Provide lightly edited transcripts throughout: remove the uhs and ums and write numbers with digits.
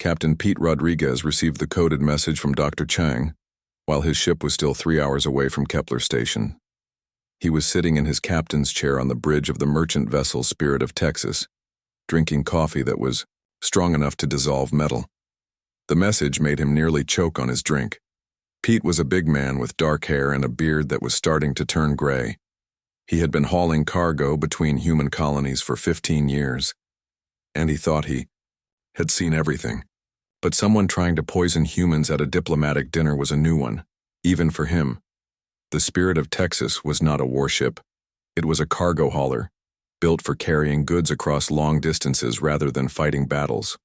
Captain Pete Rodriguez received the coded message from Dr. Chang, while his ship was still 3 hours away from Kepler Station. He was sitting in his captain's chair on the bridge of the merchant vessel Spirit of Texas, drinking coffee that was strong enough to dissolve metal. The message made him nearly choke on his drink. Pete was a big man with dark hair and a beard that was starting to turn gray. He had been hauling cargo between human colonies for 15 years, and he thought he had seen everything. But someone trying to poison humans at a diplomatic dinner was a new one, even for him. The Spirit of Texas was not a warship. It was a cargo hauler, built for carrying goods across long distances rather than fighting battles.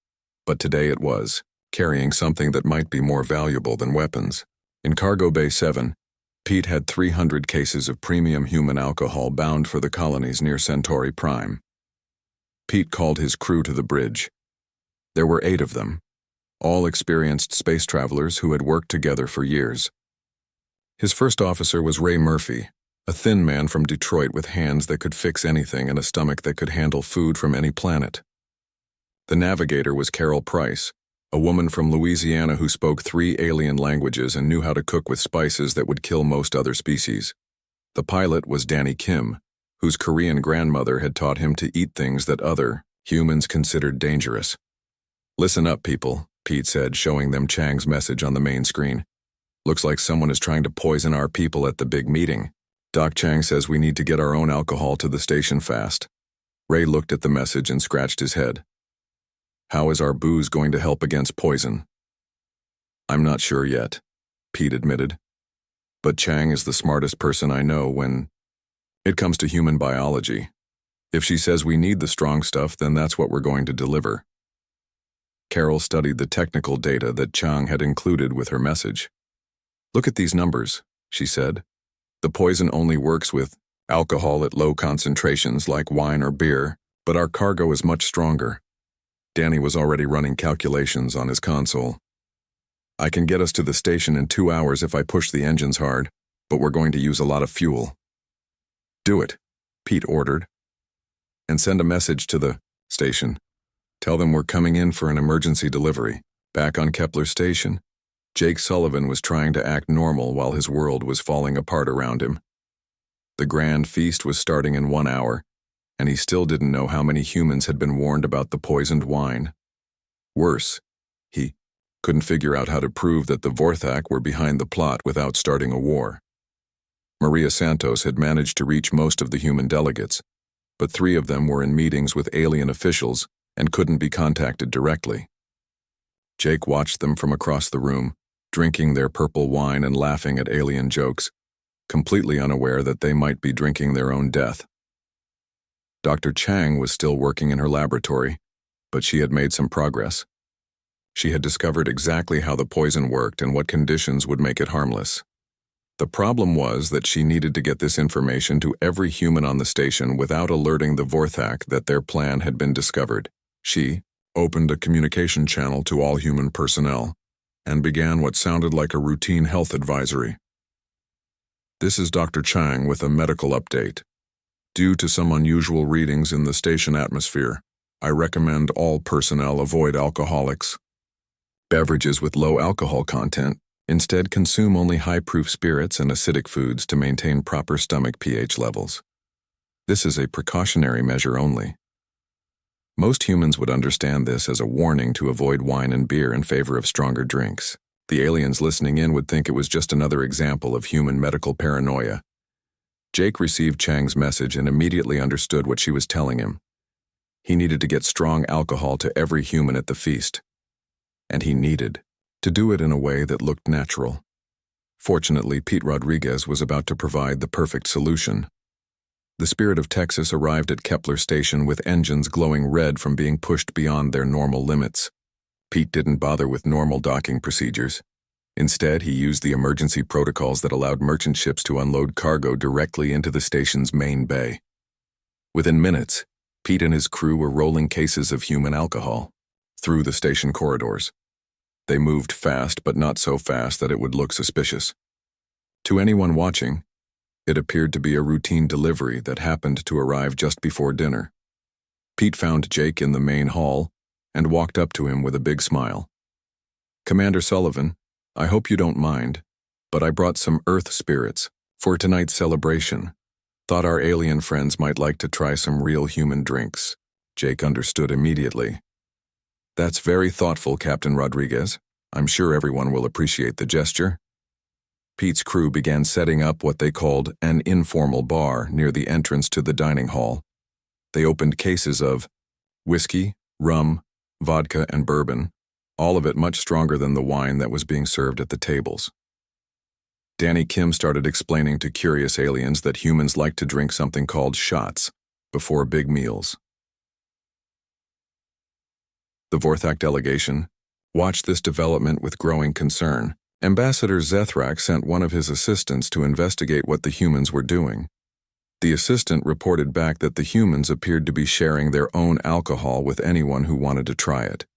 But today it was, carrying something that might be more valuable than weapons. In Cargo Bay 7, Pete had 300 cases of premium human alcohol bound for the colonies near Centauri Prime. Pete called his crew to the bridge. There were 8 of them, all experienced space travelers who had worked together for years. His first officer was Ray Murphy, a thin man from Detroit with hands that could fix anything and a stomach that could handle food from any planet. The navigator was Carol Price, a woman from Louisiana who spoke 3 alien languages and knew how to cook with spices that would kill most other species. The pilot was Danny Kim, whose Korean grandmother had taught him to eat things that other humans considered dangerous. "Listen up, people," Pete said, showing them Chang's message on the main screen. "Looks like someone is trying to poison our people at the big meeting. Doc Chang says we need to get our own alcohol to the station fast." Ray looked at the message and scratched his head. "How is our booze going to help against poison?" "I'm not sure yet," Pete admitted. "But Chang is the smartest person I know when it comes to human biology. If she says we need the strong stuff, then that's what we're going to deliver." Carol studied the technical data that Chang had included with her message. "Look at these numbers," she said. "The poison only works with alcohol at low concentrations like wine or beer, but our cargo is much stronger." Danny was already running calculations on his console. "I can get us to the station in 2 hours if I push the engines hard, but we're going to use a lot of fuel." "Do it," Pete ordered. "And send a message to the station. Tell them we're coming in for an emergency delivery." Back on Kepler Station, Jake Sullivan was trying to act normal while his world was falling apart around him. The grand feast was starting in 1 hour, and he still didn't know how many humans had been warned about the poisoned wine. Worse, he couldn't figure out how to prove that the Vorthak were behind the plot without starting a war. Maria Santos had managed to reach most of the human delegates, but 3 of them were in meetings with alien officials and couldn't be contacted directly. Jake watched them from across the room, drinking their purple wine and laughing at alien jokes, completely unaware that they might be drinking their own death. Dr. Chang was still working in her laboratory, but she had made some progress. She had discovered exactly how the poison worked and what conditions would make it harmless. The problem was that she needed to get this information to every human on the station without alerting the Vorthak that their plan had been discovered. She opened a communication channel to all human personnel and began what sounded like a routine health advisory. "This is Dr. Chang with a medical update. Due to some unusual readings in the station atmosphere, I recommend all personnel avoid alcoholics. Beverages with low alcohol content. Instead, consume only high-proof spirits and acidic foods to maintain proper stomach pH levels. This is a precautionary measure only." Most humans would understand this as a warning to avoid wine and beer in favor of stronger drinks. The aliens listening in would think it was just another example of human medical paranoia. Jake received Chang's message and immediately understood what she was telling him. He needed to get strong alcohol to every human at the feast. And he needed to do it in a way that looked natural. Fortunately, Pete Rodriguez was about to provide the perfect solution. The Spirit of Texas arrived at Kepler Station with engines glowing red from being pushed beyond their normal limits. Pete didn't bother with normal docking procedures. Instead, he used the emergency protocols that allowed merchant ships to unload cargo directly into the station's main bay. Within minutes, Pete and his crew were rolling cases of human alcohol through the station corridors. They moved fast, but not so fast that it would look suspicious. To anyone watching, it appeared to be a routine delivery that happened to arrive just before dinner. Pete found Jake in the main hall and walked up to him with a big smile. "Commander Sullivan, I hope you don't mind, but I brought some Earth spirits for tonight's celebration. Thought our alien friends might like to try some real human drinks." Jake understood immediately. "That's very thoughtful, Captain Rodriguez. I'm sure everyone will appreciate the gesture." Pete's crew began setting up what they called an informal bar near the entrance to the dining hall. They opened cases of whiskey, rum, vodka, and bourbon, all of it much stronger than the wine that was being served at the tables. Danny Kim started explaining to curious aliens that humans like to drink something called shots before big meals. The Vorthak delegation watched this development with growing concern. Ambassador Zethrak sent one of his assistants to investigate what the humans were doing. The assistant reported back that the humans appeared to be sharing their own alcohol with anyone who wanted to try it.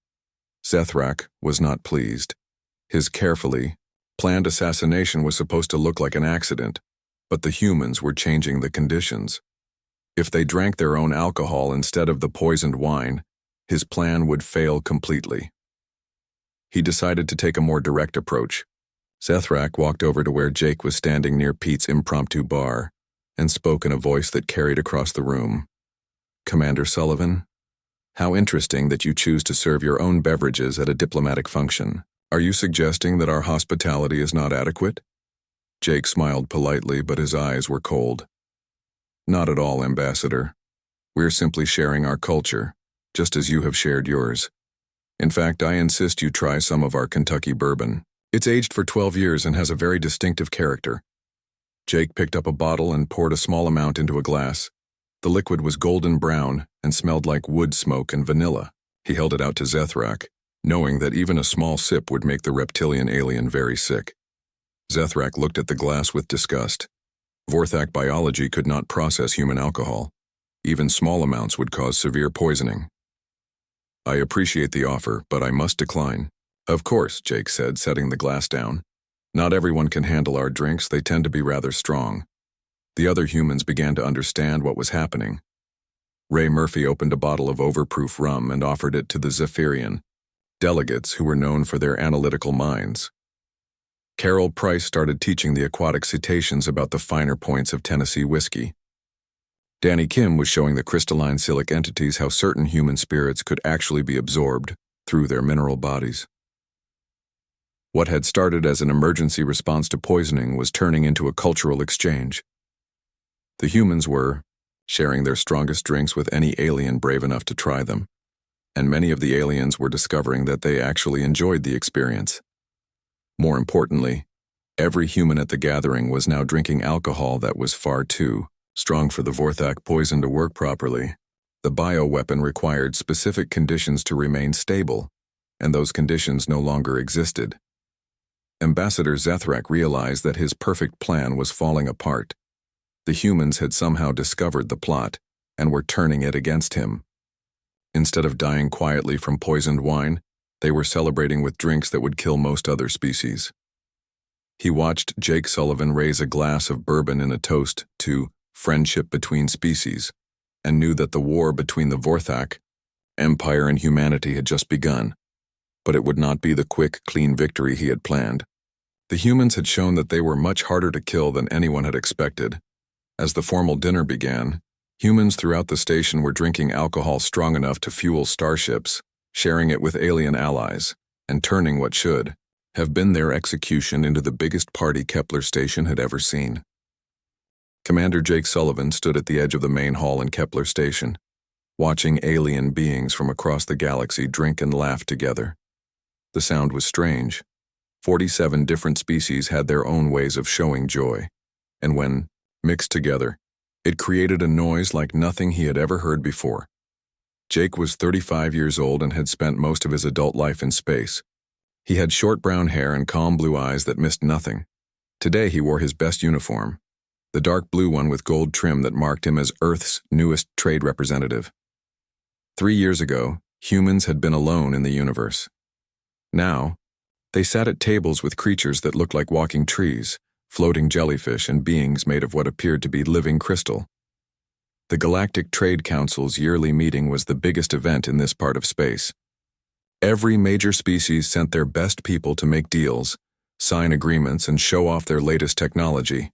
Zethrak was not pleased. His carefully planned assassination was supposed to look like an accident, but the humans were changing the conditions. If they drank their own alcohol instead of the poisoned wine, his plan would fail completely. He decided to take a more direct approach. Zethrak walked over to where Jake was standing near Pete's impromptu bar and spoke in a voice that carried across the room. "Commander Sullivan, how interesting that you choose to serve your own beverages at a diplomatic function. Are you suggesting that our hospitality is not adequate?" Jake smiled politely, but his eyes were cold. "Not at all, Ambassador. We're simply sharing our culture, just as you have shared yours. In fact, I insist you try some of our Kentucky bourbon. It's aged for 12 years and has a very distinctive character." Jake picked up a bottle and poured a small amount into a glass. The liquid was golden brown and smelled like wood smoke and vanilla. He held it out to Zethrak, knowing that even a small sip would make the reptilian alien very sick. Zethrak looked at the glass with disgust. Vorthak biology could not process human alcohol. Even small amounts would cause severe poisoning. "I appreciate the offer, but I must decline." "Of course," Jake said, setting the glass down. "Not everyone can handle our drinks. They tend to be rather strong." The other humans began to understand what was happening. Ray Murphy opened a bottle of overproof rum and offered it to the Zephyrian delegates who were known for their analytical minds. Carol Price started teaching the aquatic cetaceans about the finer points of Tennessee whiskey. Danny Kim was showing the crystalline silic entities how certain human spirits could actually be absorbed through their mineral bodies. What had started as an emergency response to poisoning was turning into a cultural exchange. The humans were sharing their strongest drinks with any alien brave enough to try them, and many of the aliens were discovering that they actually enjoyed the experience. More importantly, every human at the gathering was now drinking alcohol that was far too strong for the Vorthak poison to work properly. The bioweapon required specific conditions to remain stable, and those conditions no longer existed. Ambassador Zethrak realized that his perfect plan was falling apart. The humans had somehow discovered the plot and were turning it against him. Instead of dying quietly from poisoned wine, they were celebrating with drinks that would kill most other species. He watched Jake Sullivan raise a glass of bourbon in a toast to friendship between species, and knew that the war between the Vorthak Empire and humanity had just begun. But it would not be the quick, clean victory he had planned. The humans had shown that they were much harder to kill than anyone had expected. As the formal dinner began, humans throughout the station were drinking alcohol strong enough to fuel starships, sharing it with alien allies, and turning what should have been their execution into the biggest party Kepler Station had ever seen. Commander Jake Sullivan stood at the edge of the main hall in Kepler Station, watching alien beings from across the galaxy drink and laugh together. The sound was strange. 47 different species had their own ways of showing joy, and when mixed together, it created a noise like nothing he had ever heard before. Jake was 35 years old and had spent most of his adult life in space. He had short brown hair and calm blue eyes that missed nothing. Today he wore his best uniform, the dark blue one with gold trim that marked him as Earth's newest trade representative. 3 years ago, humans had been alone in the universe. Now, they sat at tables with creatures that looked like walking trees, floating jellyfish, and beings made of what appeared to be living crystal. The Galactic Trade Council's yearly meeting was the biggest event in this part of space. Every major species sent their best people to make deals, sign agreements, and show off their latest technology.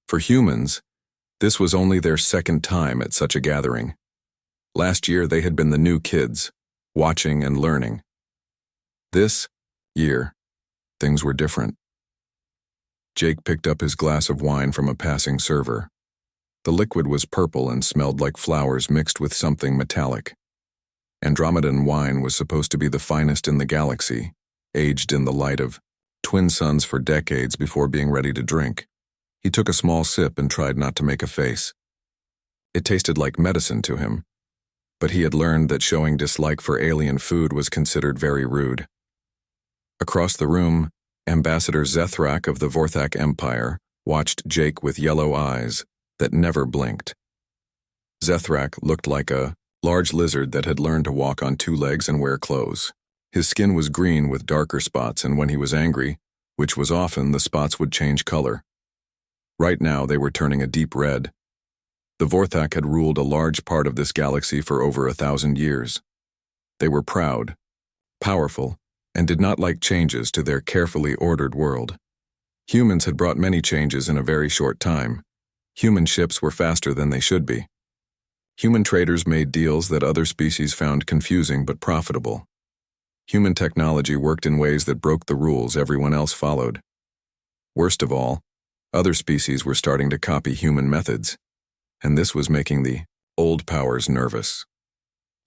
For humans, this was only their second time at such a gathering. Last year they had been the new kids, watching and learning. This year, things were different. Jake picked up his glass of wine from a passing server. The liquid was purple and smelled like flowers mixed with something metallic. Andromedan wine was supposed to be the finest in the galaxy, aged in the light of twin suns for decades before being ready to drink. He took a small sip and tried not to make a face. It tasted like medicine to him, but he had learned that showing dislike for alien food was considered very rude. Across the room, Ambassador Zethrak of the Vorthak Empire watched Jake with yellow eyes that never blinked. Zethrak looked like a large lizard that had learned to walk on two legs and wear clothes. His skin was green with darker spots, and when he was angry, which was often, the spots would change color. Right now they were turning a deep red. The Vorthak had ruled a large part of this galaxy for over 1,000 years. They were proud, powerful, and did not like changes to their carefully ordered world. Humans had brought many changes in a very short time. Human ships were faster than they should be. Human traders made deals that other species found confusing but profitable. Human technology worked in ways that broke the rules everyone else followed. Worst of all, other species were starting to copy human methods, and this was making the old powers nervous.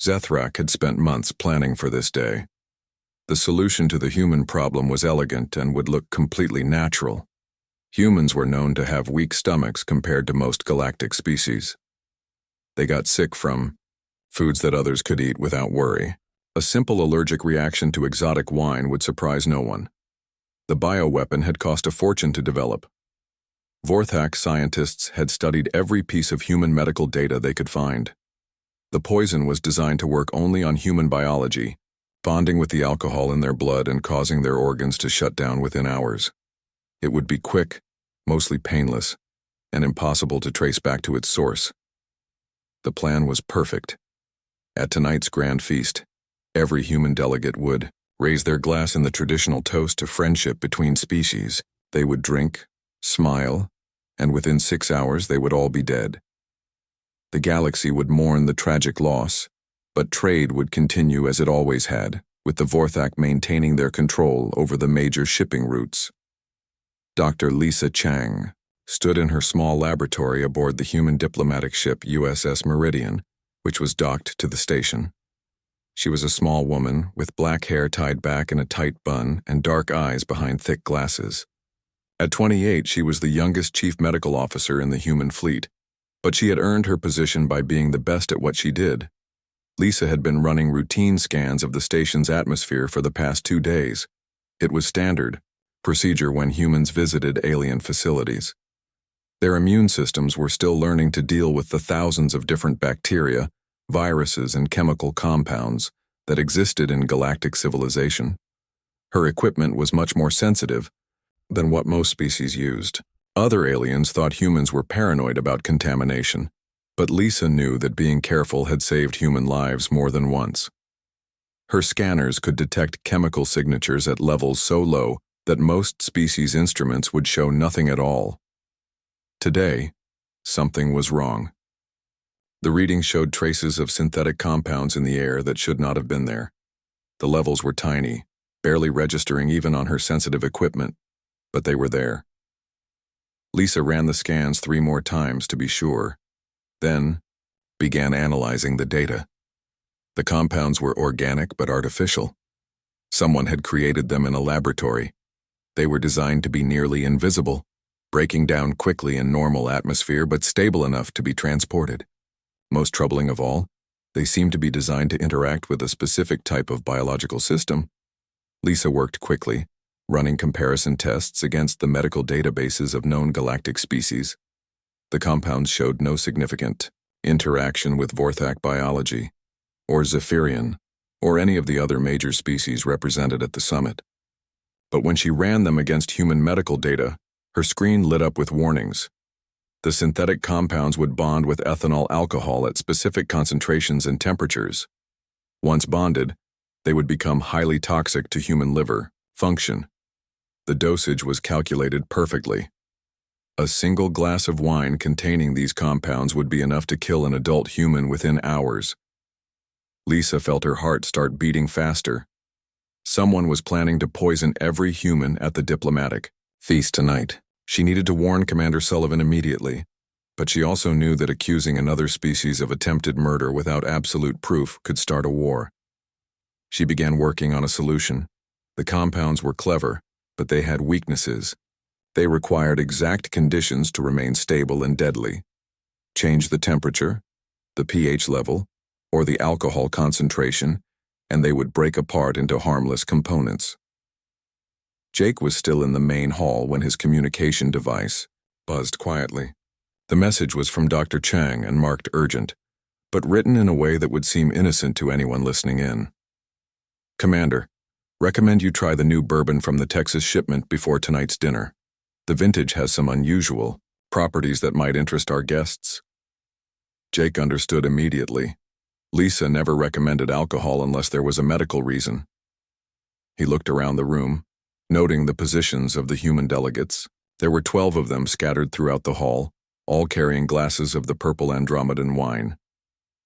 Zethrak had spent months planning for this day. The solution to the human problem was elegant and would look completely natural. Humans were known to have weak stomachs compared to most galactic species. They got sick from foods that others could eat without worry. A simple allergic reaction to exotic wine would surprise no one. The bioweapon had cost a fortune to develop. Vorthak scientists had studied every piece of human medical data they could find. The poison was designed to work only on human biology, bonding with the alcohol in their blood and causing their organs to shut down within hours. It would be quick, mostly painless, and impossible to trace back to its source. The plan was perfect. At tonight's grand feast, every human delegate would raise their glass in the traditional toast to friendship between species. They would drink, smile, and within 6 hours they would all be dead. The galaxy would mourn the tragic loss, but trade would continue as it always had, with the Vorthak maintaining their control over the major shipping routes. Dr. Lisa Chang stood in her small laboratory aboard the human diplomatic ship USS Meridian, which was docked to the station. She was a small woman with black hair tied back in a tight bun and dark eyes behind thick glasses. At 28, she was the youngest chief medical officer in the human fleet, but she had earned her position by being the best at what she did. Lisa had been running routine scans of the station's atmosphere for the past 2 days. It was standard procedure when humans visited alien facilities. Their immune systems were still learning to deal with the thousands of different bacteria, viruses, and chemical compounds that existed in galactic civilization. Her equipment was much more sensitive than what most species used. Other aliens thought humans were paranoid about contamination, but Lisa knew that being careful had saved human lives more than once. Her scanners could detect chemical signatures at levels so low that most species' instruments would show nothing at all. Today, something was wrong. The readings showed traces of synthetic compounds in the air that should not have been there. The levels were tiny, barely registering even on her sensitive equipment, but they were there. Lisa ran the scans 3 more times to be sure, then began analyzing the data. The compounds were organic but artificial. Someone had created them in a laboratory. They were designed to be nearly invisible, breaking down quickly in normal atmosphere but stable enough to be transported. Most troubling of all, they seemed to be designed to interact with a specific type of biological system. Lisa worked quickly, running comparison tests against the medical databases of known galactic species. The compounds showed no significant interaction with Vorthak biology, or Zephyrian, or any of the other major species represented at the summit. But when she ran them against human medical data, her screen lit up with warnings. The synthetic compounds would bond with ethanol alcohol at specific concentrations and temperatures. Once bonded, They would become highly toxic to human liver function. The dosage was calculated perfectly. A single glass of wine containing these compounds would be enough to kill an adult human within hours. Lisa felt her heart start beating faster. Someone was planning to poison every human at the diplomatic feast tonight. She needed to warn Commander Sullivan immediately, but she also knew that accusing another species of attempted murder without absolute proof could start a war. She began working on a solution. The compounds were clever, but they had weaknesses. They required exact conditions to remain stable and deadly. Change the temperature, the pH level, or the alcohol concentration, and they would break apart into harmless components. Jake was still in the main hall when his communication device buzzed quietly. The message was from Dr. Chang and marked urgent, but written in a way that would seem innocent to anyone listening in. Commander, recommend you try the new bourbon from the Texas shipment before tonight's dinner. The vintage has some unusual properties that might interest our guests. Jake understood immediately. Lisa never recommended alcohol unless there was a medical reason. He looked around the room, noting the positions of the human delegates. There were 12 of them scattered throughout the hall, all carrying glasses of the purple Andromedan wine.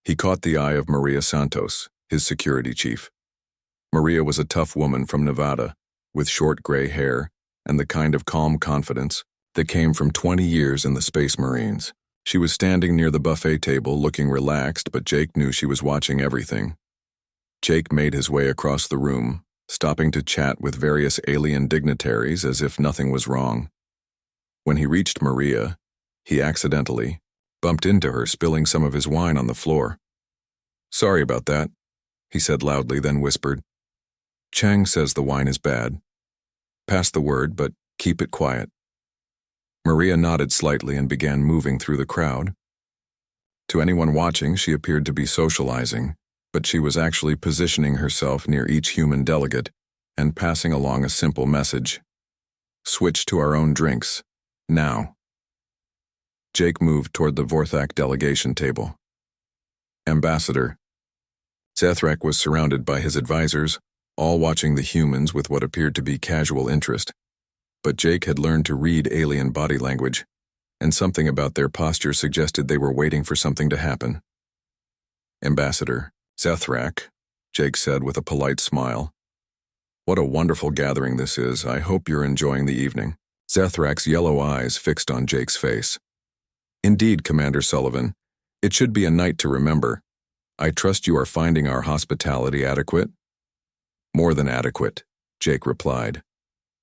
He caught the eye of Maria Santos, his security chief. Maria was a tough woman from Nevada, with short gray hair and the kind of calm confidence that came from 20 years in the Space Marines. She was standing near the buffet table, looking relaxed, but Jake knew she was watching everything. Jake made his way across the room, stopping to chat with various alien dignitaries as if nothing was wrong. When he reached Maria, he accidentally bumped into her, spilling some of his wine on the floor. "Sorry about that," he said loudly, then whispered, "Chang says the wine is bad. Pass the word, but keep it quiet." Maria nodded slightly and began moving through the crowd. To anyone watching, she appeared to be socializing, but she was actually positioning herself near each human delegate and passing along a simple message. "Switch to our own drinks. Now." Jake moved toward the Vorthak delegation table. "Ambassador." Zethrak was surrounded by his advisors, all watching the humans with what appeared to be casual interest. But Jake had learned to read alien body language, and something about their posture suggested they were waiting for something to happen. "Ambassador Zethrak," Jake said with a polite smile. "What a wonderful gathering this is. I hope you're enjoying the evening." Zethrak's yellow eyes fixed on Jake's face. "Indeed, Commander Sullivan. It should be a night to remember. I trust you are finding our hospitality adequate?" "More than adequate," Jake replied.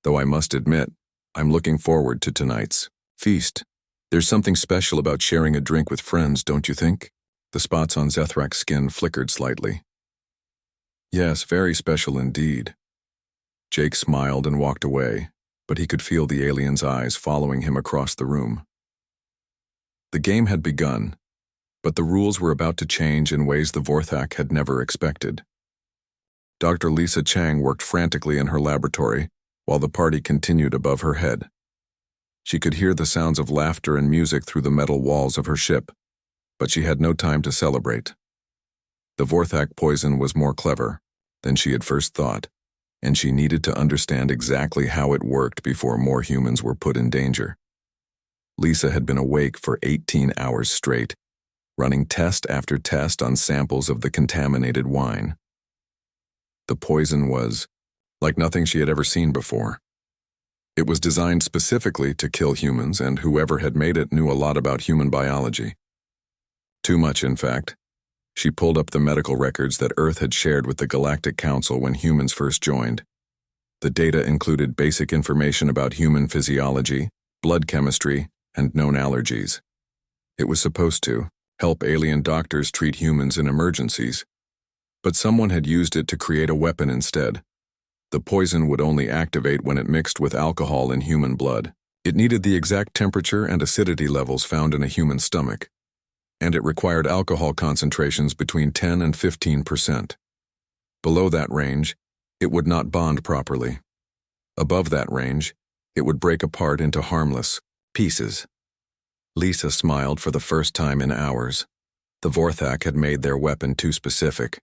"Though I must admit, I'm looking forward to tonight's feast. There's something special about sharing a drink with friends, don't you think?" The spots on Zethrak's skin flickered slightly. "Yes, very special indeed." Jake smiled and walked away, but he could feel the alien's eyes following him across the room. The game had begun, but the rules were about to change in ways the Vorthak had never expected. Dr. Lisa Chang worked frantically in her laboratory, while the party continued above her head. She could hear the sounds of laughter and music through the metal walls of her ship, but she had no time to celebrate. The Vorthak poison was more clever than she had first thought, and she needed to understand exactly how it worked before more humans were put in danger. Lisa had been awake for 18 hours straight, running test after test on samples of the contaminated wine. The poison was like nothing she had ever seen before. It was designed specifically to kill humans, and whoever had made it knew a lot about human biology. Too much, in fact. She pulled up the medical records that Earth had shared with the Galactic Council when humans first joined. The data included basic information about human physiology, blood chemistry, and known allergies. It was supposed to help alien doctors treat humans in emergencies, but someone had used it to create a weapon instead. The poison would only activate when it mixed with alcohol in human blood. It needed the exact temperature and acidity levels found in a human stomach, and it required alcohol concentrations between 10 and 15%. Below that range, it would not bond properly. Above that range, it would break apart into harmless pieces. Lisa smiled for the first time in hours. The Vorthak had made their weapon too specific.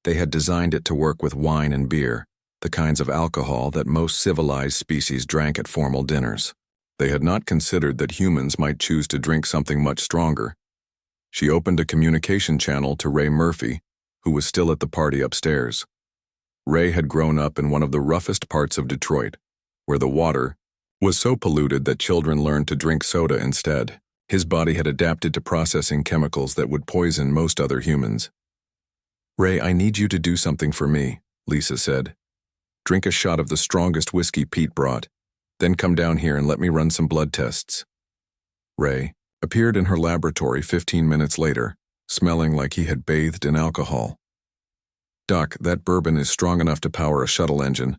They had designed it to work with wine and beer, the kinds of alcohol that most civilized species drank at formal dinners. They had not considered that humans might choose to drink something much stronger. She opened a communication channel to Ray Murphy, who was still at the party upstairs. Ray had grown up in one of the roughest parts of Detroit, where the water was so polluted that children learned to drink soda instead. His body had adapted to processing chemicals that would poison most other humans. "Ray, I need you to do something for me," Lisa said. "Drink a shot of the strongest whiskey Pete brought, then come down here and let me run some blood tests." Ray appeared in her laboratory 15 minutes later, smelling like he had bathed in alcohol. "Doc, that bourbon is strong enough to power a shuttle engine.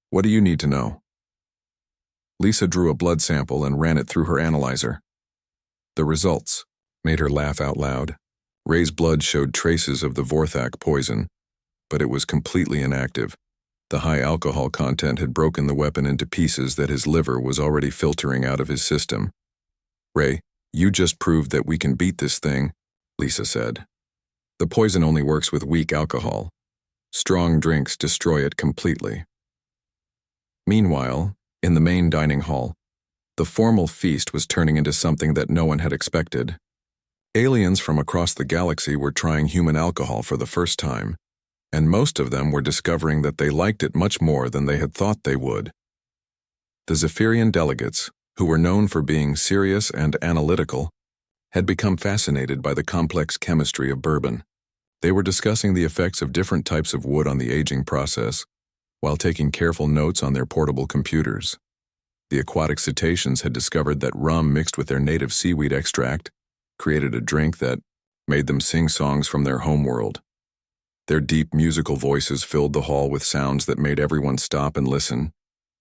What do you need to know?" Lisa drew a blood sample and ran it through her analyzer. The results made her laugh out loud. Ray's blood showed traces of the Vorthak poison, but it was completely inactive. The high alcohol content had broken the weapon into pieces that his liver was already filtering out of his system. "Ray, you just proved that we can beat this thing," Lisa said. "The poison only works with weak alcohol. Strong drinks destroy it completely." Meanwhile, in the main dining hall, the formal feast was turning into something that no one had expected. Aliens from across the galaxy were trying human alcohol for the first time, and most of them were discovering that they liked it much more than they had thought they would. The Zephyrian delegates, who were known for being serious and analytical, had become fascinated by the complex chemistry of bourbon. They were discussing the effects of different types of wood on the aging process, while taking careful notes on their portable computers. The aquatic cetaceans had discovered that rum mixed with their native seaweed extract created a drink that made them sing songs from their homeworld. Their deep musical voices filled the hall with sounds that made everyone stop and listen.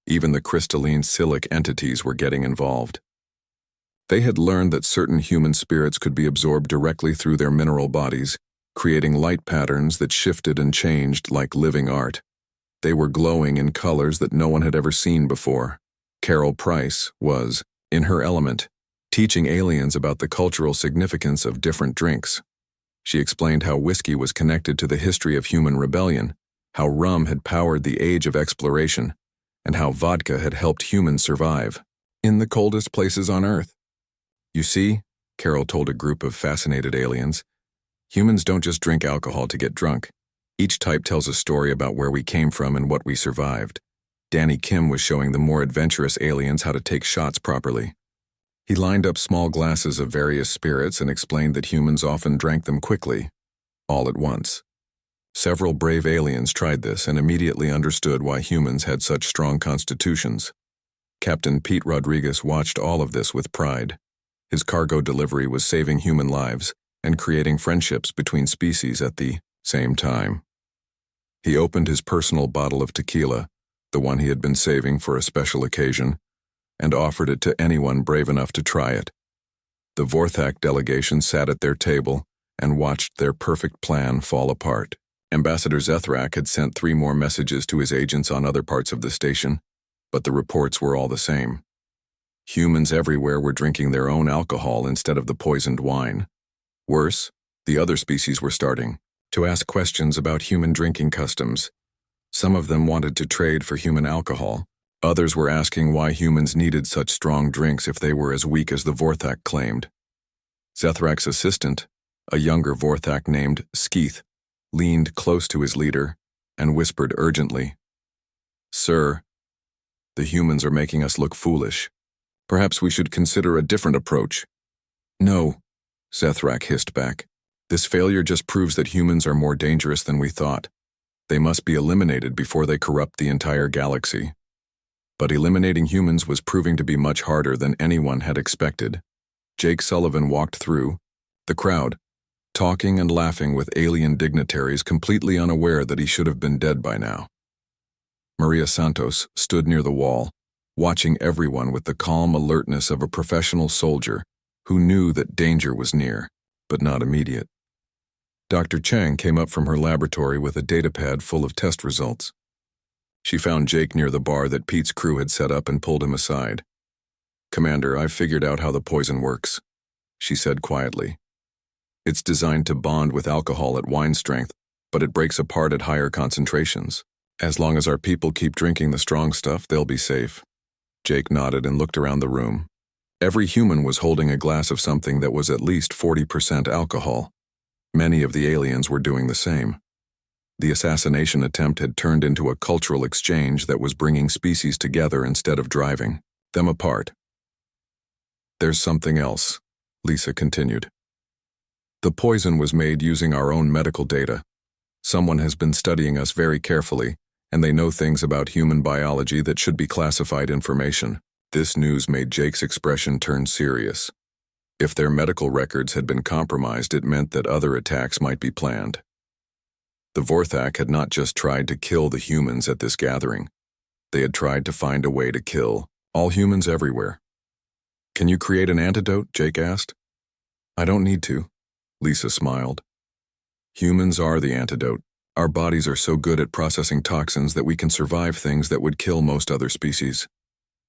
Even the crystalline silic entities were getting involved. They had learned that certain human spirits could be absorbed directly through their mineral bodies, creating light patterns that shifted and changed like living art. They were glowing in colors that no one had ever seen before. Carol Price was, in her element, teaching aliens about the cultural significance of different drinks. She explained how whiskey was connected to the history of human rebellion, how rum had powered the age of exploration, and how vodka had helped humans survive in the coldest places on Earth. "You see," Carol told a group of fascinated aliens, "humans don't just drink alcohol to get drunk. Each type tells a story about where we came from and what we survived." Danny Kim was showing the more adventurous aliens how to take shots properly. He lined up small glasses of various spirits and explained that humans often drank them quickly, all at once. Several brave aliens tried this and immediately understood why humans had such strong constitutions. Captain Pete Rodriguez watched all of this with pride. His cargo delivery was saving human lives and creating friendships between species at the same time. He opened his personal bottle of tequila, the one he had been saving for a special occasion, and offered it to anyone brave enough to try it. The Vorthak delegation sat at their table and watched their perfect plan fall apart. Ambassador Zethrak had sent 3 more messages to his agents on other parts of the station, but the reports were all the same. Humans everywhere were drinking their own alcohol instead of the poisoned wine. Worse, the other species were starting to ask questions about human drinking customs. Some of them wanted to trade for human alcohol. Others were asking why humans needed such strong drinks if they were as weak as the Vorthak claimed. Zethrak's assistant, a younger Vorthak named Skeeth, leaned close to his leader and whispered urgently, "Sir, the humans are making us look foolish. Perhaps we should consider a different approach." "No," Zethrak hissed back. "This failure just proves that humans are more dangerous than we thought. They must be eliminated before they corrupt the entire galaxy." But eliminating humans was proving to be much harder than anyone had expected. Jake Sullivan walked through the crowd, talking and laughing with alien dignitaries, completely unaware that he should have been dead by now. Maria Santos stood near the wall, watching everyone with the calm alertness of a professional soldier who knew that danger was near, but not immediate. Dr. Chang came up from her laboratory with a datapad full of test results. She found Jake near the bar that Pete's crew had set up and pulled him aside. "Commander, I've figured out how the poison works," she said quietly. "It's designed to bond with alcohol at wine strength, but it breaks apart at higher concentrations. As long as our people keep drinking the strong stuff, they'll be safe. Jake nodded and looked around the room. Every human was holding a glass of something that was at least 40% alcohol. Many of the aliens were doing the same. The assassination attempt had turned into a cultural exchange that was bringing species together instead of driving them apart. There's something else, Lisa continued. The poison was made using our own medical data. Someone has been studying us very carefully, and they know things about human biology that should be classified information. This news made Jake's expression turn serious. If their medical records had been compromised, it meant that other attacks might be planned. The Vorthak had not just tried to kill the humans at this gathering. They had tried to find a way to kill all humans everywhere. Can you create an antidote? Jake asked. I don't need to, Lisa smiled. Humans are the antidote. Our bodies are so good at processing toxins that we can survive things that would kill most other species.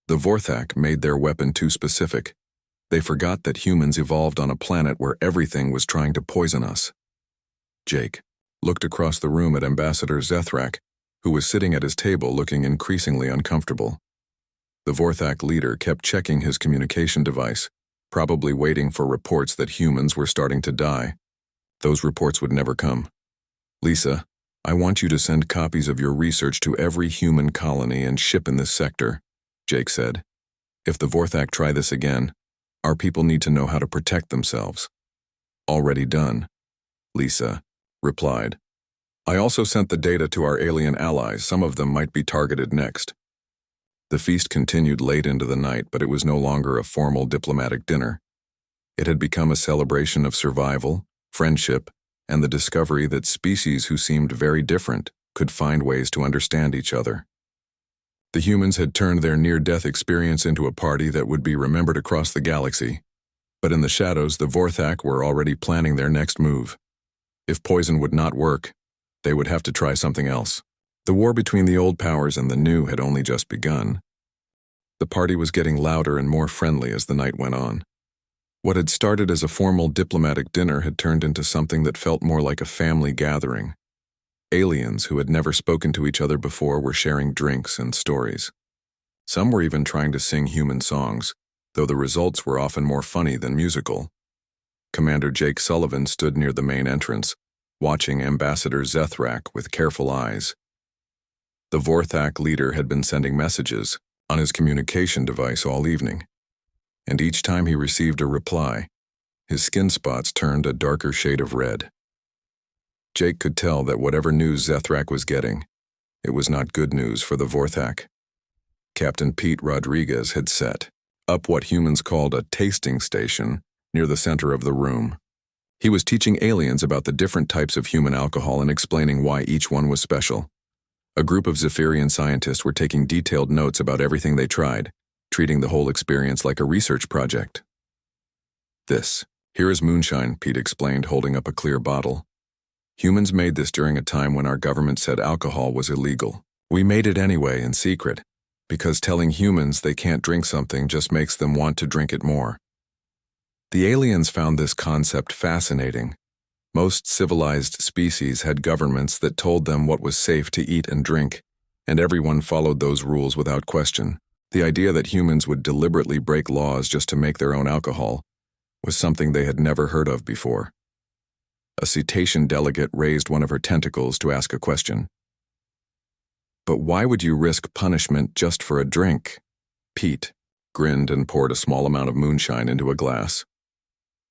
The Vorthak made their weapon too specific. They forgot that humans evolved on a planet where everything was trying to poison us. Jake looked across the room at Ambassador Zethrak, who was sitting at his table looking increasingly uncomfortable. The Vorthak leader kept checking his communication device, probably waiting for reports that humans were starting to die. Those reports would never come. Lisa, I want you to send copies of your research to every human colony and ship in this sector, Jake said. If the Vorthak try this again, our people need to know how to protect themselves. Already done, Lisa replied. I also sent the data to our alien allies. Some of them might be targeted next. The feast continued late into the night, but it was no longer a formal diplomatic dinner. It had become a celebration of survival, friendship, and the discovery that species who seemed very different could find ways to understand each other. The humans had turned their near-death experience into a party that would be remembered across the galaxy. But in the shadows, the Vorthak were already planning their next move. If poison would not work, they would have to try something else. The war between the old powers and the new had only just begun. The party was getting louder and more friendly as the night went on. What had started as a formal diplomatic dinner had turned into something that felt more like a family gathering. Aliens who had never spoken to each other before were sharing drinks and stories. Some were even trying to sing human songs, though the results were often more funny than musical. Commander Jake Sullivan stood near the main entrance, watching Ambassador Zethrak with careful eyes. The Vorthak leader had been sending messages on his communication device all evening, and each time he received a reply, his skin spots turned a darker shade of red. Jake could tell that whatever news Zethrak was getting, it was not good news for the Vorthak. Captain Pete Rodriguez had set up what humans called a tasting station near the center of the room. He was teaching aliens about the different types of human alcohol and explaining why each one was special. A group of Zephyrian scientists were taking detailed notes about everything they tried, treating the whole experience like a research project. Here is moonshine, Pete explained, holding up a clear bottle. Humans made this during a time when our government said alcohol was illegal. We made it anyway in secret, because telling humans they can't drink something just makes them want to drink it more. The aliens found this concept fascinating. Most civilized species had governments that told them what was safe to eat and drink, and everyone followed those rules without question. The idea that humans would deliberately break laws just to make their own alcohol was something they had never heard of before. A cetacean delegate raised one of her tentacles to ask a question. But why would you risk punishment just for a drink? Pete grinned and poured a small amount of moonshine into a glass.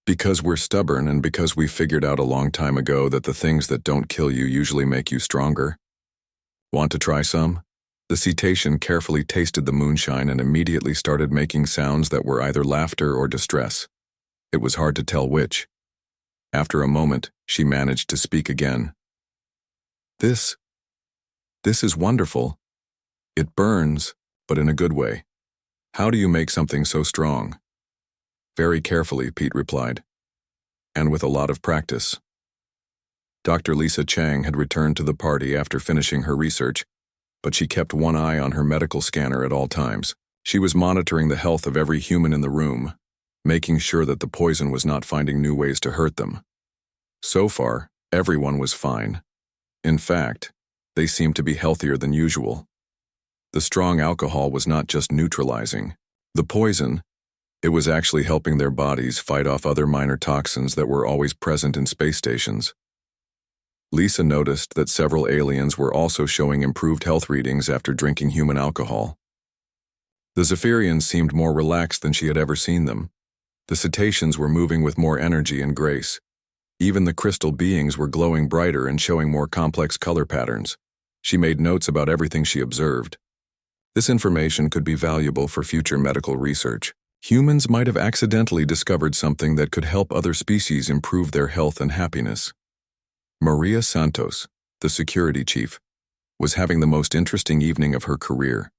Because we're stubborn and because we figured out a long time ago that the things that don't kill you usually make you stronger. Want to try some? The cetacean carefully tasted the moonshine and immediately started making sounds that were either laughter or distress. It was hard to tell which. After a moment, she managed to speak again. This is wonderful. It burns, but in a good way. How do you make something so strong? Very carefully, Pete replied. And with a lot of practice. Dr. Lisa Chang had returned to the party after finishing her research, but she kept one eye on her medical scanner at all times. She was monitoring the health of every human in the room, making sure that the poison was not finding new ways to hurt them. So far, everyone was fine. In fact, they seemed to be healthier than usual. The strong alcohol was not just neutralizing the poison, it was actually helping their bodies fight off other minor toxins that were always present in space stations. Lisa noticed that several aliens were also showing improved health readings after drinking human alcohol. The Zephyrians seemed more relaxed than she had ever seen them. The cetaceans were moving with more energy and grace. Even the crystal beings were glowing brighter and showing more complex color patterns. She made notes about everything she observed. This information could be valuable for future medical research. Humans might have accidentally discovered something that could help other species improve their health and happiness. Maria Santos, the security chief, was having the most interesting evening of her career.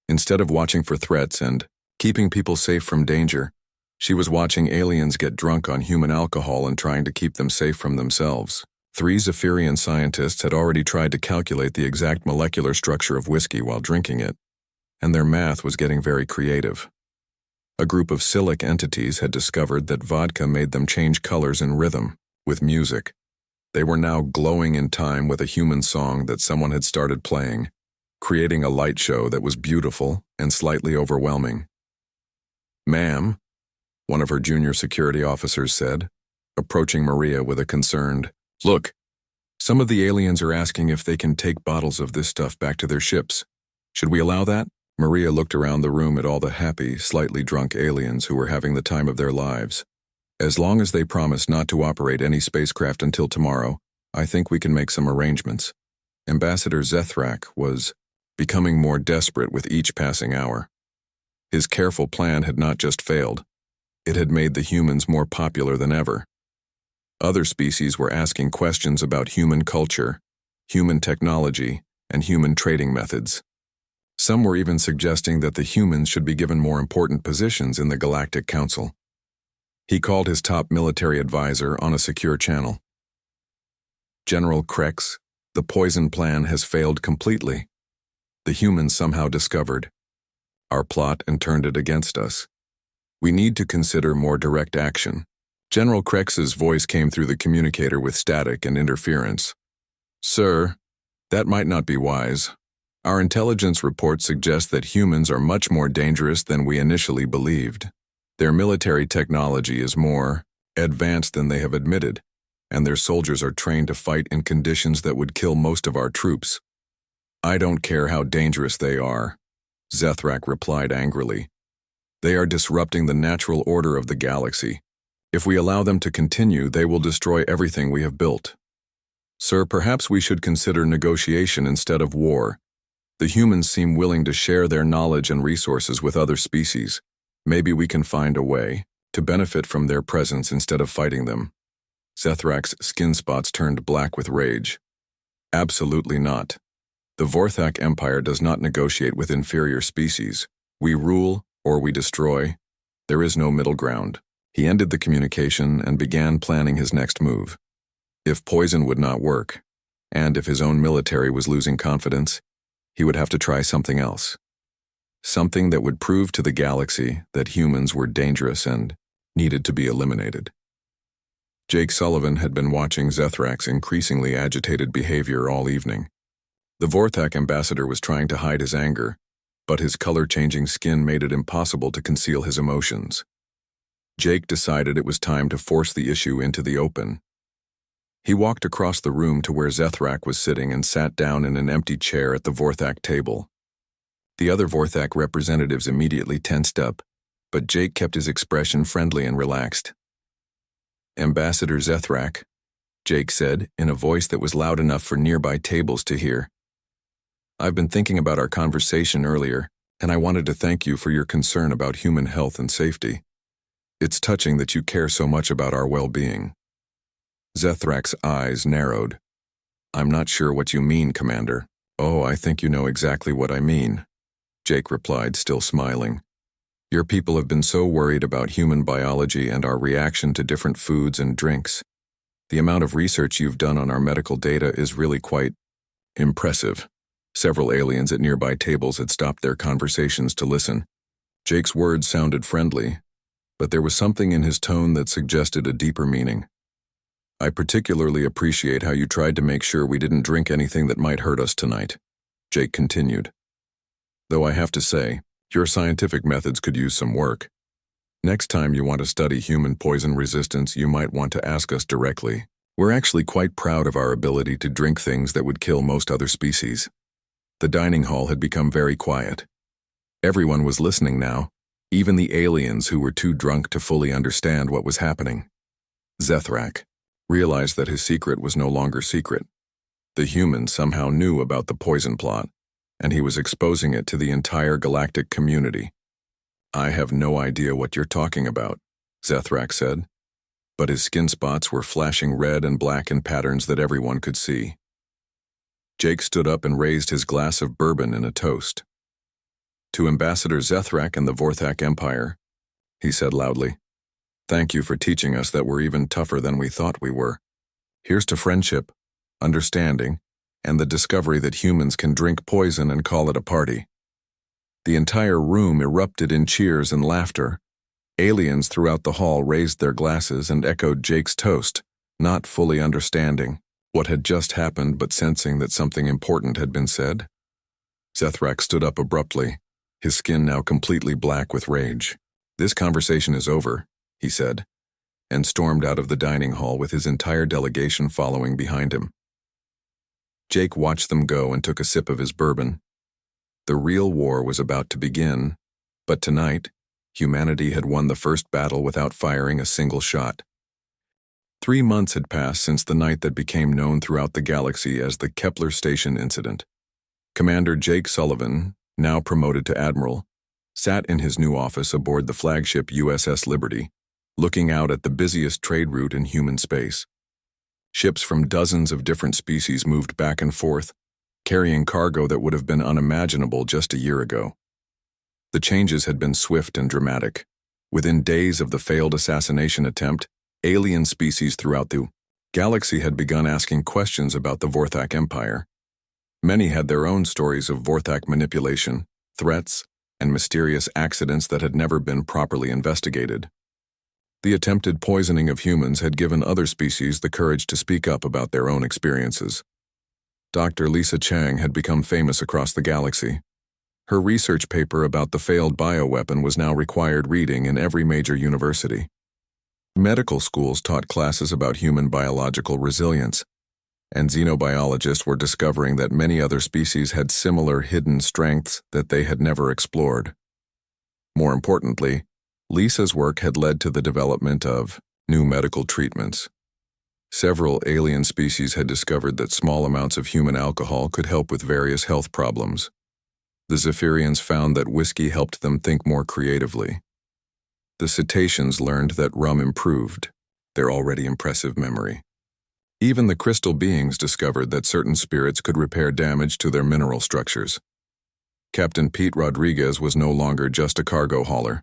Instead of watching for threats and keeping people safe from danger, she was watching aliens get drunk on human alcohol and trying to keep them safe from themselves. 3 Zephyrian scientists had already tried to calculate the exact molecular structure of whiskey while drinking it, and their math was getting very creative. A group of Silic entities had discovered that vodka made them change colors in rhythm, with music. They were now glowing in time with a human song that someone had started playing, creating a light show that was beautiful and slightly overwhelming. "Ma'am," one of her junior security officers said, approaching Maria with a concerned, "Look, some of the aliens are asking if they can take bottles of this stuff back to their ships. Should we allow that?" Maria looked around the room at all the happy, slightly drunk aliens who were having the time of their lives. "As long as they promise not to operate any spacecraft until tomorrow, I think we can make some arrangements." Ambassador Zethrak was becoming more desperate with each passing hour. His careful plan had not just failed, it had made the humans more popular than ever. Other species were asking questions about human culture, human technology, and human trading methods. Some were even suggesting that the humans should be given more important positions in the Galactic Council. He called his top military advisor on a secure channel. "General Krex, the poison plan has failed completely. The humans somehow discovered our plot and turned it against us. We need to consider more direct action." General Krex's voice came through the communicator with static and interference. "Sir, that might not be wise. Our intelligence reports suggest that humans are much more dangerous than we initially believed. Their military technology is more advanced than they have admitted, and their soldiers are trained to fight in conditions that would kill most of our troops." "I don't care how dangerous they are," Zethrak replied angrily. "They are disrupting the natural order of the galaxy. If we allow them to continue, they will destroy everything we have built. Sir, perhaps we should consider negotiation instead of war. The humans seem willing to share their knowledge and resources with other species. Maybe we can find a way to benefit from their presence instead of fighting them." Zethrak's skin spots turned black with rage. "Absolutely not. The Vorthak Empire does not negotiate with inferior species. We rule or we destroy. There is no middle ground." He ended the communication and began planning his next move. If poison would not work, and if his own military was losing confidence, he would have to try something else. Something that would prove to the galaxy that humans were dangerous and needed to be eliminated. Jake Sullivan had been watching Zethrak's increasingly agitated behavior all evening. The Vorthak ambassador was trying to hide his anger, but his color-changing skin made it impossible to conceal his emotions. Jake decided it was time to force the issue into the open. He walked across the room to where Zethrak was sitting and sat down in an empty chair at the Vorthak table. The other Vorthak representatives immediately tensed up, but Jake kept his expression friendly and relaxed. "Ambassador Zethrak," Jake said in a voice that was loud enough for nearby tables to hear. "I've been thinking about our conversation earlier, and I wanted to thank you for your concern about human health and safety. It's touching that you care so much about our well-being." Zethrak's eyes narrowed. "I'm not sure what you mean, Commander." "Oh, I think you know exactly what I mean," Jake replied, still smiling. "Your people have been so worried about human biology and our reaction to different foods and drinks. The amount of research you've done on our medical data is really quite impressive." Several aliens at nearby tables had stopped their conversations to listen. Jake's words sounded friendly, but there was something in his tone that suggested a deeper meaning. I particularly appreciate how you tried to make sure we didn't drink anything that might hurt us tonight, Jake continued. Though I have to say, your scientific methods could use some work. Next time you want to study human poison resistance, you might want to ask us directly. We're actually quite proud of our ability to drink things that would kill most other species. The dining hall had become very quiet. Everyone was listening now, even the aliens who were too drunk to fully understand what was happening. Zethrak realized that his secret was no longer secret. The humans somehow knew about the poison plot, and he was exposing it to the entire galactic community. I have no idea what you're talking about, Zethrak said, but his skin spots were flashing red and black in patterns that everyone could see. Jake stood up and raised his glass of bourbon in a toast. To Ambassador Zethrak and the Vorthak Empire, he said loudly, thank you for teaching us that we're even tougher than we thought we were. Here's to friendship, understanding, and the discovery that humans can drink poison and call it a party. The entire room erupted in cheers and laughter. Aliens throughout the hall raised their glasses and echoed Jake's toast, not fully understanding what had just happened but sensing that something important had been said. Zethrak stood up abruptly, his skin now completely black with rage. This conversation is over, he said, and stormed out of the dining hall with his entire delegation following behind him. Jake watched them go and took a sip of his bourbon. The real war was about to begin, but tonight, humanity had won the first battle without firing a single shot. 3 months had passed since the night that became known throughout the galaxy as the Kepler Station incident. Commander Jake Sullivan, now promoted to Admiral, sat in his new office aboard the flagship USS Liberty, looking out at the busiest trade route in human space. Ships from dozens of different species moved back and forth, carrying cargo that would have been unimaginable just a year ago. The changes had been swift and dramatic. Within days of the failed assassination attempt, alien species throughout the galaxy had begun asking questions about the Vorthak Empire. Many had their own stories of Vorthak manipulation, threats, and mysterious accidents that had never been properly investigated. The attempted poisoning of humans had given other species the courage to speak up about their own experiences. Dr. Lisa Chang had become famous across the galaxy. Her research paper about the failed bioweapon was now required reading in every major university. Medical schools taught classes about human biological resilience, and xenobiologists were discovering that many other species had similar hidden strengths that they had never explored. More importantly, Lisa's work had led to the development of new medical treatments. Several alien species had discovered that small amounts of human alcohol could help with various health problems. The Zephyrians found that whiskey helped them think more creatively. The cetaceans learned that rum improved their already impressive memory. Even the crystal beings discovered that certain spirits could repair damage to their mineral structures. Captain Pete Rodriguez was no longer just a cargo hauler.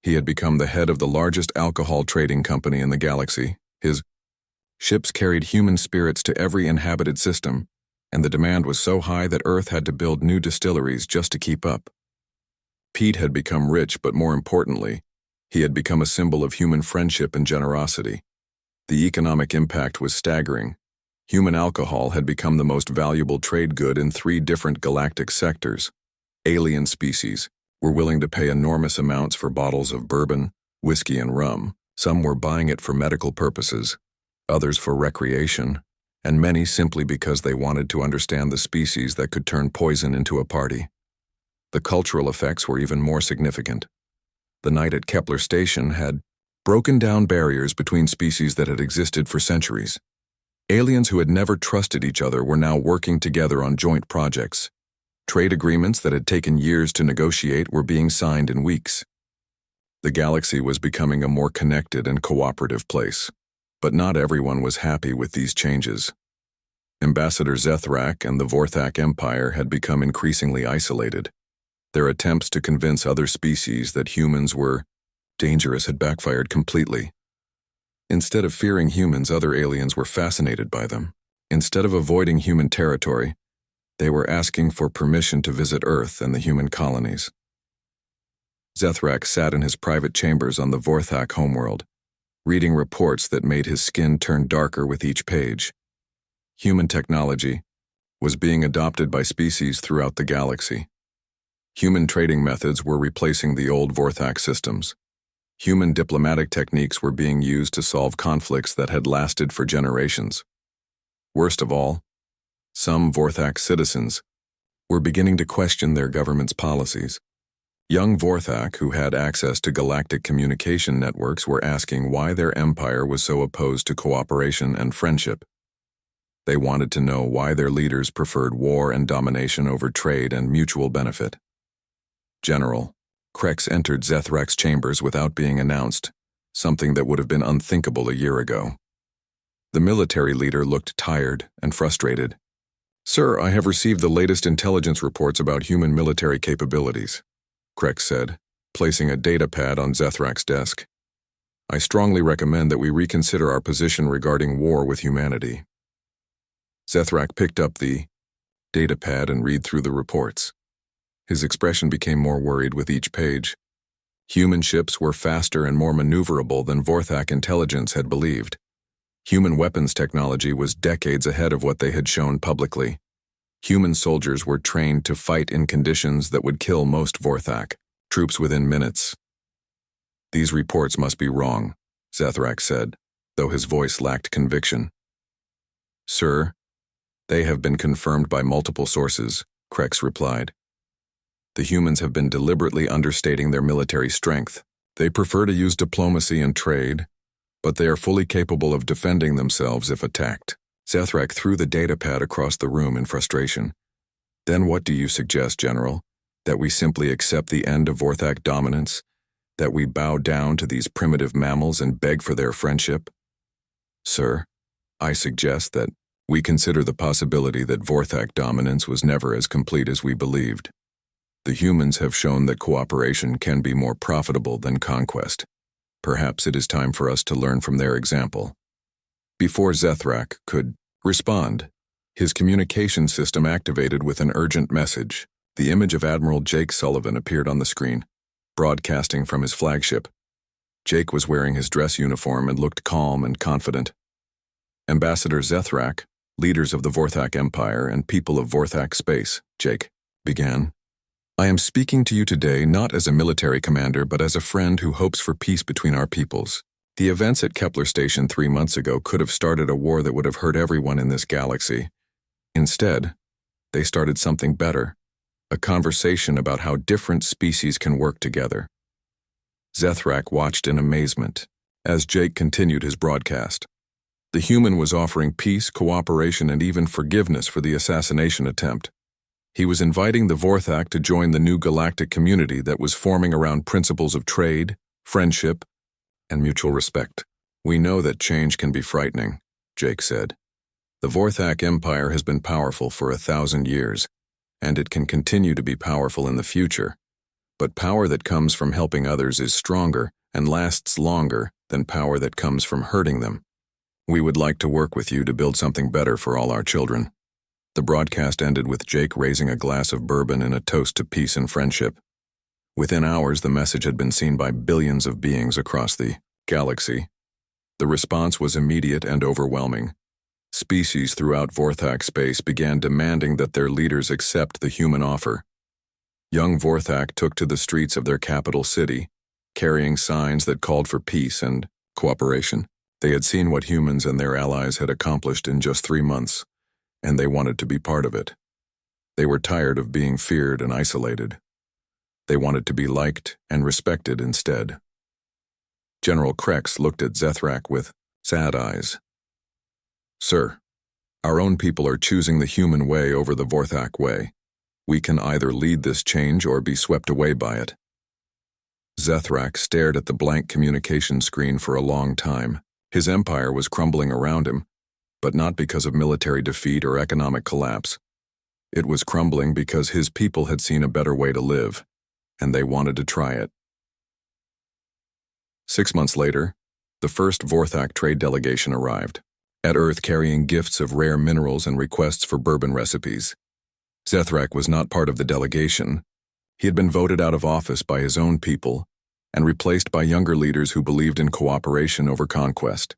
He had become the head of the largest alcohol trading company in the galaxy. His ships carried human spirits to every inhabited system, and the demand was so high that Earth had to build new distilleries just to keep up. Pete had become rich, but more importantly, he had become a symbol of human friendship and generosity. The economic impact was staggering. Human alcohol had become the most valuable trade good in 3 different galactic sectors. Alien species were willing to pay enormous amounts for bottles of bourbon, whiskey, and rum. Some were buying it for medical purposes, others for recreation, and many simply because they wanted to understand the species that could turn poison into a party. The cultural effects were even more significant. The night at Kepler Station had broken down barriers between species that had existed for centuries. Aliens who had never trusted each other were now working together on joint projects. Trade agreements that had taken years to negotiate were being signed in weeks. The galaxy was becoming a more connected and cooperative place, but not everyone was happy with these changes. Ambassador Zethrak and the Vorthak Empire had become increasingly isolated. Their attempts to convince other species that humans were dangerous had backfired completely. Instead of fearing humans, other aliens were fascinated by them. Instead of avoiding human territory, they were asking for permission to visit Earth and the human colonies. Zethrak sat in his private chambers on the Vorthak homeworld. reading reports that made his skin turn darker with each page. Human technology was being adopted by species throughout the galaxy. Human trading methods were replacing the old Vorthak systems. Human diplomatic techniques were being used to solve conflicts that had lasted for generations. Worst of all, some Vorthak citizens were beginning to question their government's policies. Young Vorthak, who had access to galactic communication networks, were asking why their empire was so opposed to cooperation and friendship. They wanted to know why their leaders preferred war and domination over trade and mutual benefit. General Krex entered Zethrak's chambers without being announced, something that would have been unthinkable a year ago. The military leader looked tired and frustrated. "Sir, I have received the latest intelligence reports about human military capabilities," Krex said, placing a data pad on Zethrak's desk. "I strongly recommend that we reconsider our position regarding war with humanity." Zethrak picked up the data pad and read through the reports. His expression became more worried with each page. Human ships were faster and more maneuverable than Vorthak intelligence had believed. Human weapons technology was decades ahead of what they had shown publicly. Human soldiers were trained to fight in conditions that would kill most Vorthak troops within minutes. "These reports must be wrong," Zethrak said, though his voice lacked conviction. "Sir, they have been confirmed by multiple sources," Krex replied. "The humans have been deliberately understating their military strength. They prefer to use diplomacy and trade, but they are fully capable of defending themselves if attacked." Zethrak threw the datapad across the room in frustration. "Then what do you suggest, General? That we simply accept the end of Vorthak dominance? That we bow down to these primitive mammals and beg for their friendship?" "Sir, I suggest that we consider the possibility that Vorthak dominance was never as complete as we believed. The humans have shown that cooperation can be more profitable than conquest. Perhaps it is time for us to learn from their example." Before Zethrak could respond, his communication system activated with an urgent message. The image of Admiral Jake Sullivan appeared on the screen, broadcasting from his flagship. Jake was wearing his dress uniform and looked calm and confident. "Ambassador Zethrak, leaders of the Vorthak Empire and people of Vorthak space," Jake began. "I am speaking to you today not as a military commander but as a friend who hopes for peace between our peoples. The events at Kepler Station 3 months ago could have started a war that would have hurt everyone in this galaxy. Instead, they started something better, a conversation about how different species can work together." Zethrak watched in amazement as Jake continued his broadcast. The human was offering peace, cooperation, and even forgiveness for the assassination attempt. He was inviting the Vorthak to join the new galactic community that was forming around principles of trade, friendship, and mutual respect. "We know that change can be frightening," Jake said. "The Vorthak Empire has been powerful for 1,000 years, and it can continue to be powerful in the future. But power that comes from helping others is stronger and lasts longer than power that comes from hurting them. We would like to work with you to build something better for all our children." The broadcast ended with Jake raising a glass of bourbon in a toast to peace and friendship. Within hours, the message had been seen by billions of beings across the galaxy. The response was immediate and overwhelming. Species throughout Vorthak space began demanding that their leaders accept the human offer. Young Vorthak took to the streets of their capital city, carrying signs that called for peace and cooperation. They had seen what humans and their allies had accomplished in just 3 months, and they wanted to be part of it. They were tired of being feared and isolated. They wanted to be liked and respected instead. General Krex looked at Zethrak with sad eyes. "Sir, our own people are choosing the human way over the Vorthak way. We can either lead this change or be swept away by it." Zethrak stared at the blank communication screen for a long time. His empire was crumbling around him, but not because of military defeat or economic collapse. It was crumbling because his people had seen a better way to live, and they wanted to try it. 6 months later, the first Vorthak trade delegation arrived, at Earth carrying gifts of rare minerals and requests for bourbon recipes. Zethrak was not part of the delegation. He had been voted out of office by his own people and replaced by younger leaders who believed in cooperation over conquest.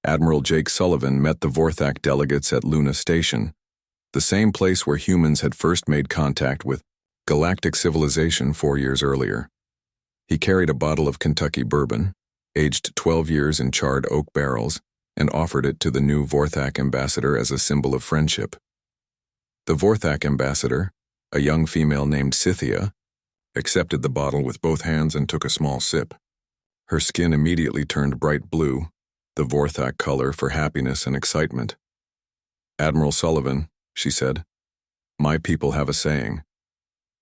Admiral Jake Sullivan met the Vorthak delegates at Luna Station, the same place where humans had first made contact with galactic civilization 4 years earlier. He carried a bottle of Kentucky bourbon, aged 12 years in charred oak barrels, and offered it to the new Vorthak ambassador as a symbol of friendship. The Vorthak ambassador, a young female named Scythia, accepted the bottle with both hands and took a small sip. Her skin immediately turned bright blue, the Vorthak color for happiness and excitement. "Admiral Sullivan," she said, "my people have a saying.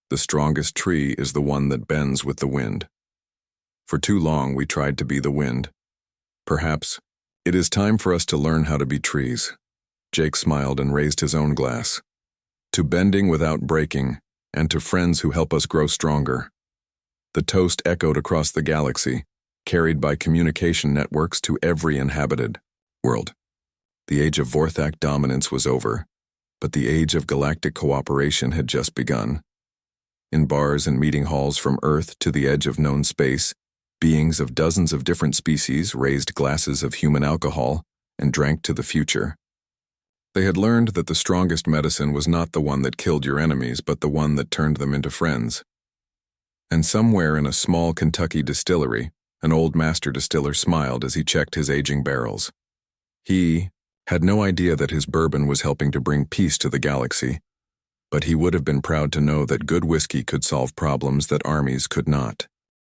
The strongest tree is the one that bends with the wind. For too long we tried to be the wind. Perhaps it is time for us to learn how to be trees." Jake smiled and raised his own glass. "To bending without breaking, and to friends who help us grow stronger." The toast echoed across the galaxy, carried by communication networks to every inhabited world. The age of Vorthak dominance was over, but the age of galactic cooperation had just begun. In bars and meeting halls from Earth to the edge of known space, beings of dozens of different species raised glasses of human alcohol and drank to the future. They had learned that the strongest medicine was not the one that killed your enemies, but the one that turned them into friends. And somewhere in a small Kentucky distillery, an old master distiller smiled as he checked his aging barrels. He had no idea that his bourbon was helping to bring peace to the galaxy, but he would have been proud to know that good whiskey could solve problems that armies could not.